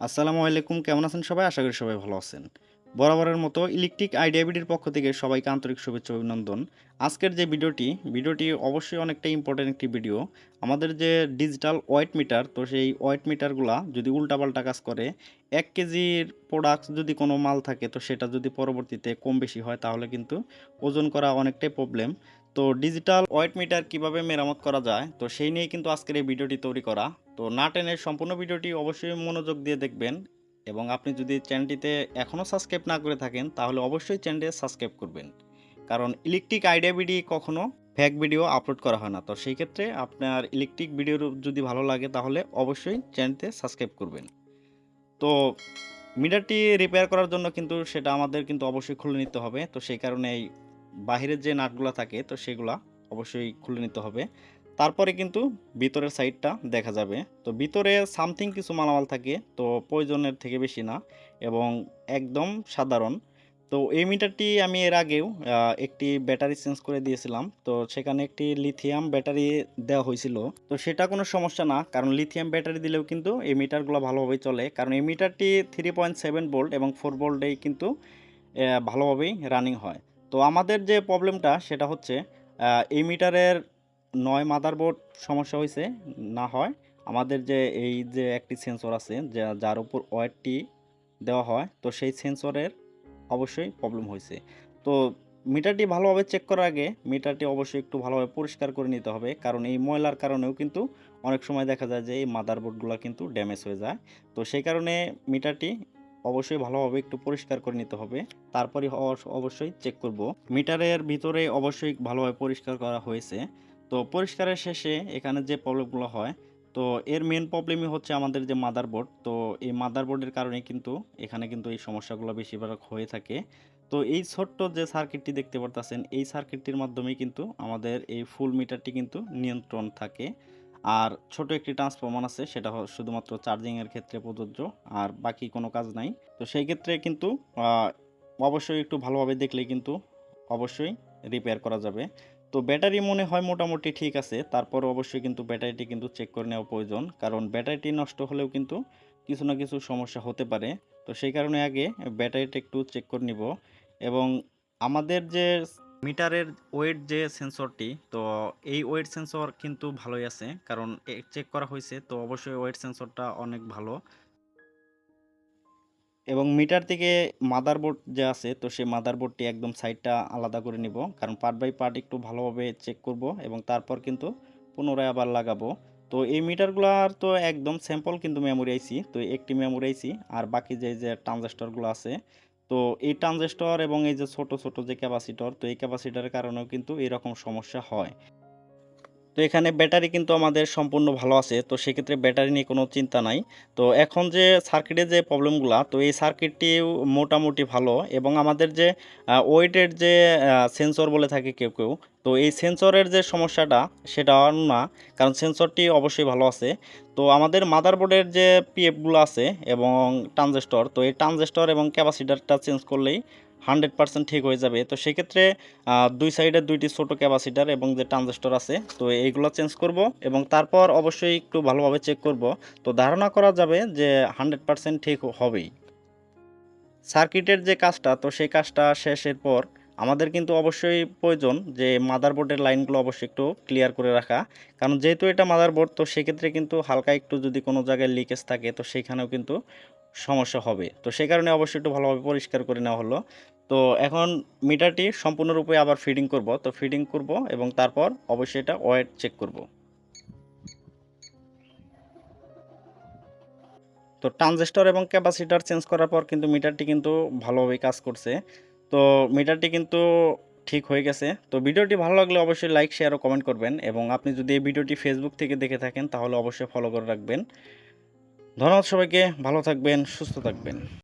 আসসালামু আলাইকুম, কেমন আছেন সবাই? আশা করি সবাই ভালো আছেন। বরাবরের মতো ইলেকট্রিক আইডিয়া বিডির পক্ষ থেকে সবাইকে আন্তরিক শুভেচ্ছা ও অভিনন্দন। আজকের যে ভিডিওটি অবশ্যই অনেকটা ইম্পোর্টেন্ট একটি ভিডিও। আমাদের যে ডিজিটাল ওয়েট মিটার, তো সেই ওয়েট মিটারগুলা যদি উল্টাপাল্টা কাজ করে, ১ কেজির প্রোডাক্টস যদি কোনো মাল থাকে, তো সেটা যদি পরবর্তীতে কম বেশি হয় তাহলে কিন্তু ওজন করা অনেকটাই প্রবলেম। তো ডিজিটাল ওয়েট মিটার কিভাবে মেরামত করা যায়, তো সেই নিয়ে কিন্তু আজকের এই ভিডিওটি তৈরি করা। তো না টেনে সম্পূর্ণ ভিডিওটি অবশ্যই মনোযোগ দিয়ে দেখবেন, এবং আপনি যদি চ্যানেলটিতে এখনও সাবস্ক্রাইব না করে থাকেন তাহলে অবশ্যই চ্যানেলটি সাবস্ক্রাইব করবেন, কারণ ইলেকট্রিক আইডিয়া ভিডিও কখনো ফেক ভিডিও আপলোড করা হয় না। তো সেই ক্ষেত্রে আপনার ইলেকট্রিক ভিডিও যদি ভালো লাগে তাহলে অবশ্যই চ্যানেলটি সাবস্ক্রাইব করবেন। তো মিটারটি রিপেয়ার করার জন্য কিন্তু সেটা আমাদের কিন্তু অবশ্যই খুলে নিতে হবে। তো সেই কারণে এই বাহিরের যে নাটগুলা থাকে তো সেগুলা অবশ্যই খুলে নিতে হবে। তারপরে কিন্তু ভিতরের সাইডটা দেখা যাবে। তো ভিতরে সামথিং কিছু মালামাল থাকে, তো প্রয়োজনের থেকে বেশি না এবং একদম সাধারণ। তো এই মিটারটি আমি এর আগেও একটি ব্যাটারি চেঞ্জ করে দিয়েছিলাম। তো সেখানে একটি লিথিয়াম ব্যাটারি দেওয়া হয়েছিল। তো সেটা কোনো সমস্যা না, কারণ লিথিয়াম ব্যাটারি দিলেও কিন্তু এই মিটারগুলো ভালোভাবেই চলে। কারণ এই মিটারটি 3.7 ভোল্ট এবং 4 ভোল্টেই কিন্তু ভালোভাবেই রানিং হয়। তো আমাদের যে প্রবলেমটা সেটা হচ্ছে এই মিটারের নয় মাদারবোর্ড সমস্যা হইছে, না হয় আমাদের যে এই যে একটি সেন্সর আছে যার উপর ওয়্যারটি দেওয়া হয়, তো সেই সেন্সরের অবশ্যই প্রবলেম হইছে। তো মিটারটি ভালোভাবে চেক করার আগে মিটারটি অবশ্যই একটু ভালোভাবে পরিষ্কার করে নিতে হবে, কারণ এই ময়লার কারণেও কিন্তু অনেক সময় দেখা যায় যে এই মাদারবোর্ডগুলো কিন্তু ড্যামেজ হয়ে যায়। তো সেই কারণে মিটারটি অবশ্যই ভালোভাবে একটু পরিষ্কার করে নিতে হবে। তারপরে অবশ্যই চেক করব। মিটারের ভিতরে অবশ্যই ভালোভাবে পরিষ্কার করা হয়েছে। তো পরিষ্কারের শেষে এখানে যে প্রবলেমগুলো হয়, তো এর মেন প্রবলেমই হচ্ছে আমাদের যে মাদারবোর্ড। তো এই মাদারবোর্ডের কারণে কিন্তু এখানে কিন্তু এই সমস্যাগুলো বেশিরভাগ হয়ে থাকে। তো এই ছোট্ট যে সার্কিটটি দেখতে পারতেছেন, এই সার্কিটটির মাধ্যমেই কিন্তু আমাদের এই ফুল মিটারটি কিন্তু নিয়ন্ত্রণ থাকে। আর ছোট একটি ট্রান্সফরমার আছে, সেটা শুধুমাত্র চার্জিংয়ের ক্ষেত্রে প্রযোজ্য, আর বাকি কোনো কাজ নাই। তো সেই ক্ষেত্রে কিন্তু আহ, অবশ্যই একটু ভালোভাবে দেখলেই কিন্তু অবশ্যই রিপেয়ার করা যাবে। তো ব্যাটারি মনে হয় মোটামুটি ঠিক আছে, তারপর অবশ্যই কিন্তু ব্যাটারিটি কিন্তু চেক করে নেওয়া প্রয়োজন, কারণ ব্যাটারিটি নষ্ট হলেও কিন্তু কিছু না কিছু সমস্যা হতে পারে। তো সেই কারণে আগে ব্যাটারিটা একটু চেক করে নিব। এবং আমাদের যে মিটারের ওয়েট যে সেন্সরটি, তো এই ওয়েট সেন্সর কিন্তু ভালোই আছে, কারণ চেক করা হয়েছে, তো অবশ্যই ওয়েট সেন্সরটা অনেক ভালো। এবং মিটার থেকে মাদারবোর্ড যে আছে, তো সেই মাদারবোর্ডটি একদম সাইডটা আলাদা করে নিব, কারণ পার্ট বাই পার্ট একটু ভালোভাবে চেক করব এবং তারপর কিন্তু পুনরায় আবার লাগাবো। তো এই মিটারগুলার তো একদম স্যাম্পল কিন্তু মেমোরি আইসি, তো একটি মেমোরি আইসি আর বাকি যে ট্রানজিস্টরগুলো আছে, তো এই ট্রানজিস্টর এবং এই যে ছোট ছোট যে ক্যাপাসিটর, তো এই ক্যাপাসিটরের কারণেও কিন্তু এরকম সমস্যা হয়। তো এখানে ব্যাটারি কিন্তু আমাদের সম্পূর্ণ ভালো আছে, তো সেক্ষেত্রে ব্যাটারি নিয়ে কোনো চিন্তা নাই। তো এখন যে সার্কিটের যে প্রবলেমগুলা, তো এই সার্কিটটিও মোটামুটি ভালো, এবং আমাদের যে ওয়েটের যে সেন্সর বলে থাকে কেউ কেউ, তো এই সেন্সরের যে সমস্যাটা সেটা না, কারণ সেন্সরটি অবশ্যই ভালো আছে। তো আমাদের মাদারবোর্ডের যে পিএফগুলো আছে এবং ট্রানজিস্টর, তো এই ট্রানজিস্টর এবং ক্যাপাসিটারটা চেঞ্জ করলেই 100% ঠিক হয়ে যাবে। তো সেক্ষেত্রে দুই সাইডে দুইটি ছোট ক্যাপাসিটার এবং যে ট্রানজিস্টর আছে, তো এইগুলো চেঞ্জ করব এবং তারপর অবশ্যই একটু ভালোভাবে চেক করব। তো ধারণা করা যাবে যে 100% ঠিক হবেই। সার্কিটের যে কাজটা, তো সেই কাজটা শেষের পর আমাদের কিন্তু অবশ্যই প্রয়োজন যে মাদারবোর্ডের লাইনগুলো অবশ্যই একটু ক্লিয়ার করে রাখা, কারণ যেহেতু এটা মাদারবোর্ড, তো সেক্ষেত্রে কিন্তু হালকা একটু যদি কোনো জায়গায় লিকেজ থাকে তো সেখানেও কিন্তু সমস্যা হবে। তো সেই কারণে অবশ্যই একটু ভালোভাবে পরিষ্কার করে নেওয়া হলো। তো এখন মিটারটি সম্পূর্ণরূপে আবার ফিডিং করব, তো ফিডিং করব এবং তারপর অবশ্যই এটা ওয়েট চেক করব। তো ট্রানজিস্টর এবং ক্যাপাসিটর চেঞ্জ করার পর কিন্তু মিটারটি কিন্তু ভালোভাবেই কাজ করছে। তো মিটারটি কিন্তু ঠিক হয়ে গেছে। তো ভিডিওটি ভালো লাগলে অবশ্যই লাইক, শেয়ার ও কমেন্ট করবেন, এবং আপনি যদি এই ভিডিওটি ফেসবুক থেকে দেখে থাকেন তাহলে অবশ্যই ফলো করে রাখবেন। ধন্যবাদ সবাইকে, ভালো থাকবেন, সুস্থ থাকবেন।